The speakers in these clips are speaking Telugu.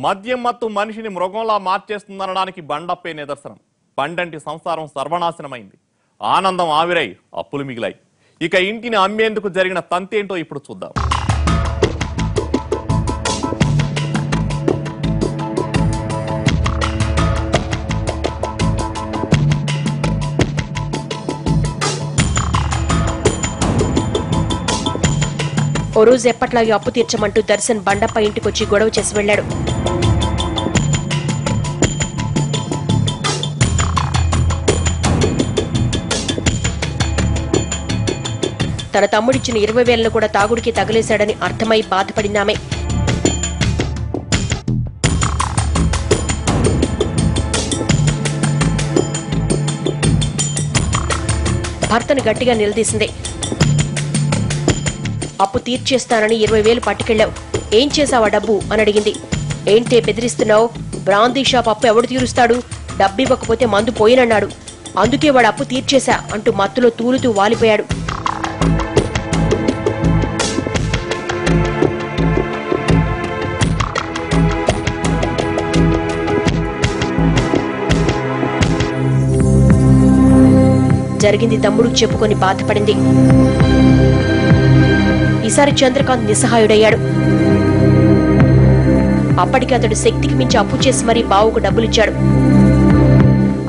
మద్యం మత్తు మనిషిని మృగంలా మార్చేస్తుందనడానికి బండప్పే నిదర్శనం. బండంటి సంసారం సర్వనాశనమైంది. ఆనందం ఆవిరై అప్పులు మిగిలాయి. ఇక ఇంటిని అమ్మేందుకు జరిగిన తంతేంటో ఇప్పుడు చూద్దాం. ఓ రోజు ఎప్పట్లాగే అప్పు తీర్చమంటూ దర్శన్ బండప్ప ఇంటికొచ్చి గొడవ చేసి వెళ్లాడు. తన తమ్ముడిచ్చిన 20,000ను కూడా తాగుడికి తగిలేశాడని అర్థమై బాధపడిందామె. భర్తను గట్టిగా నిలదీసింది. అప్పు తీర్చేస్తానని 20,000 పట్టుకెళ్లావు, ఏం చేశావా డబ్బు అని అడిగింది. ఏంటే బెదిరిస్తున్నావు? బ్రాందీ షాప్ అప్పు ఎవడు తీరుస్తాడు? డబ్బు ఇవ్వకపోతే మందు పోయినన్నాడు, అందుకే వాడు అప్పు తీర్చేశా అంటూ మత్తులో తూలుతూ వాలిపోయాడు. జరిగింది తమ్ముడికి చెప్పుకొని బాధపడింది. ఈసారి చంద్రకాంత్ నిస్సహాయుడయ్యాడు. అప్పటికి అతడు శక్తికి మించి అప్పు చేసి మరీ బావుకు డబ్బులిచ్చాడు.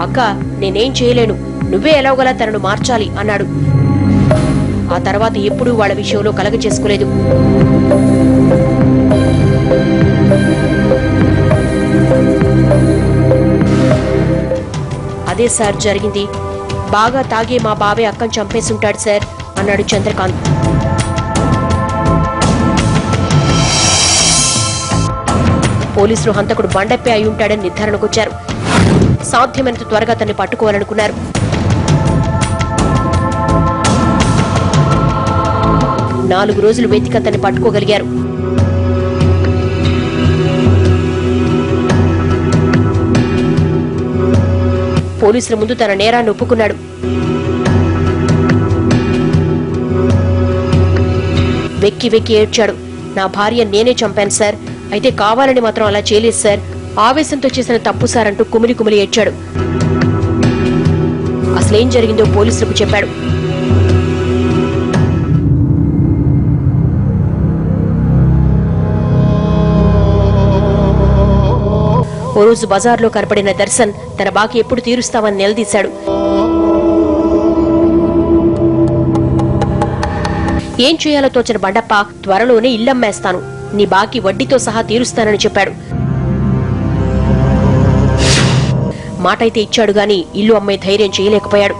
అక్క, నేనేం చేయలేను, నువ్వే ఎలాగోలా తనను మార్చాలి అన్నాడు. ఆ తర్వాత ఎప్పుడూ వాళ్ళ విషయంలో కలగ చేసుకోలేదు. అదే సార్ జరిగింది. బాగా తాగే మా బాబాయ్ అక్కను చంపేసుంటాడు సార్ అన్నాడు చంద్రకాంత్. పోలీసులు హంతకుడు బండప్పే అయి ఉంటాడని నిర్ధారణకొచ్చారు. సాధ్యమైనంత త్వరగా అతన్ని పట్టుకోవాలనుకున్నారు. నాలుగు రోజులు వెతికి అతన్ని పట్టుకోగలిగారు. పోలీసుల ముందు తన నేరాన్ని ఒప్పుకున్నాడు. వెక్కి వెక్కి ఏడ్చాడు. నా భార్య నేనే చంపాను సార్, అయితే కావాలని మాత్రం అలా చేయలేదు సార్, ఆవేశంతో చేసిన తప్పు సార్ అంటూ కుమిలి కుమిలి ఏడ్చాడు. అసలేం జరిగిందో పోలీసులకు చెప్పాడు. ఓ రోజు బజార్లో కనపడిన దర్శన్ తన బాకీ ఎప్పుడు తీరుస్తామని నిలదీశాడు. ఏం చేయాలో తోచిన బండప్ప త్వరలోనే ఇల్లమ్మేస్తాను, నీ బాకీ వడ్డీతో సహా తీరుస్తానని చెప్పాడు. మాటైతే ఇచ్చాడు గాని ఇల్లు అమ్మే ధైర్యం చేయలేకపోయాడు.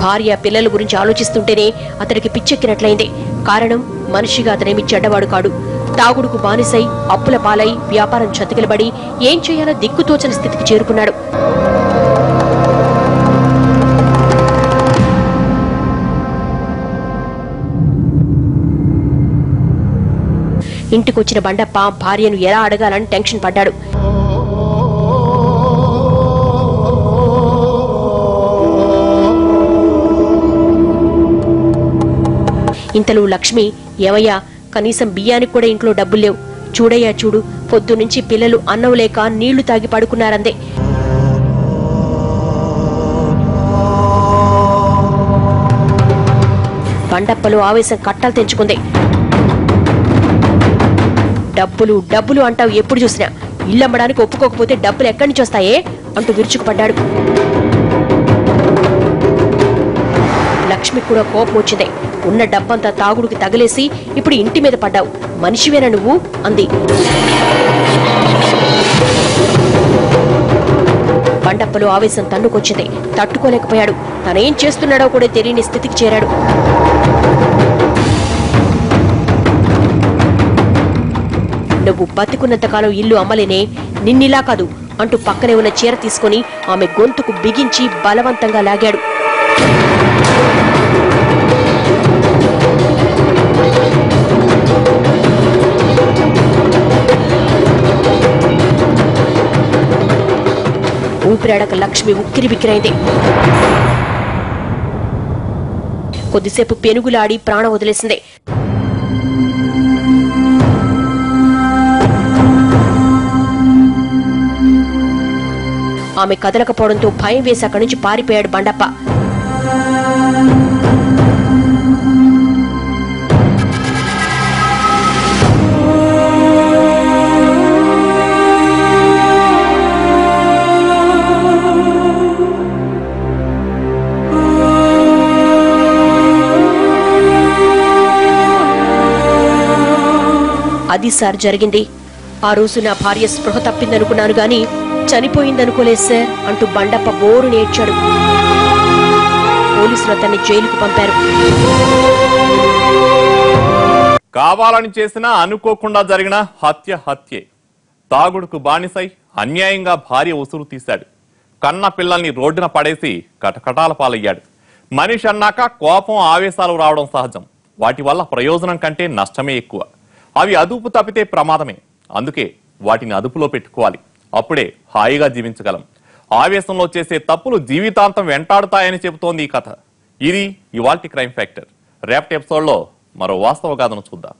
భార్య పిల్లల గురించి ఆలోచిస్తుంటేనే అతడికి పిచ్చెక్కినట్లయింది. కారణం, మనిషిగా అతనేమి చెడ్డవాడు కాడు. తాగుడుకు బానిసై అప్పుల పాలై వ్యాపారం చతికిలబడి ఏం చేయాలో దిక్కుతోచని స్థితికి చేరుకున్నాడు. ఇంటికొచ్చిన బండప్ప భార్యను ఎలా అడగాలని టెన్షన్ పడ్డాడు. ఇంతలో లక్ష్మి, ఏవయ్యా, కనీసం బియ్యానికి కూడా ఇంట్లో డబ్బులు లేవు, చూడయ్యా చూడు, పొద్దునుంచి పిల్లలు అన్నం లేక నీళ్లు తాగి పడుకున్నారందే. బండప్పలో ఆవేశం కట్టలు తెంచుకుంది. డబ్బులు డబ్బులు అంటావు ఎప్పుడు చూసినా, ఇల్లమ్మడానికి ఒప్పుకోకపోతే డబ్బులు ఎక్కడి నుంచి వస్తాయే అంటూ విరుచుకుపడ్డాడు. లక్ష్మి కూడా కోపం వచ్చింది. ఉన్న డబ్బంతా తాగుడుకి తగిలేసి ఇప్పుడు ఇంటి మీద పడ్డావు, మనిషివేనా నువ్వు అంది. బండప్పలో ఆవేశం తన్నుకొచ్చింది. తట్టుకోలేకపోయాడు. తనేం చేస్తున్నాడో కూడా తెలియని స్థితికి చేరాడు. నువ్వు బతికున్నంతకాలం ఇల్లు అమ్మలేనే, నిన్నిలా కాదు అంటూ పక్కనే ఉన్న చీర తీసుకుని ఆమె గొంతుకు బిగించి బలవంతంగా లాగాడు. ఊపిరాడక లక్ష్మి ఉక్కిరి బిక్కిరైంది. కొద్దిసేపు పెనుగులాడి ప్రాణం వదిలేసింది. ఆమె కదలకపోవడంతో భయం వేసి అక్కడి నుంచి పారిపోయాడు బండప్ప. అది సార్ జరిగింది. ఆ రోజు నా భార్య స్పృహ తప్పిందనుకున్నాను గాని చనిపోయిందనుకోలేదు సార్ అంటూ బండప్ప బోరు నేర్చాడు. పోలీసులు అతన్ని జైలుకు పంపారు. కావాలని చేసినా అనుకోకుండా జరిగిన హత్యే. తాగుడుకు బానిసై అన్యాయంగా భార్య ఉసురు తీశాడు. కన్న పిల్లల్ని రోడ్డున పడేసి కటకటాల పాలయ్యాడు. మనిషి అన్నాక కోపం ఆవేశాలు రావడం సహజం. వాటి వల్ల ప్రయోజనం కంటే నష్టమే ఎక్కువ. అవి అదుపు తప్పితే ప్రమాదమే. అందుకే వాటిని అదుపులో పెట్టుకోవాలి. అప్పుడే హాయిగా జీవించగలం. ఆవేశంలో చేసే తప్పులు జీవితాంతం వెంటాడుతాయని చెబుతోంది ఈ కథ. ఇది ఇవాల్టి క్రైమ్ ఫ్యాక్టర్. రేపటి ఎపిసోడ్లో మరో వాస్తవ గాథను చూద్దాం.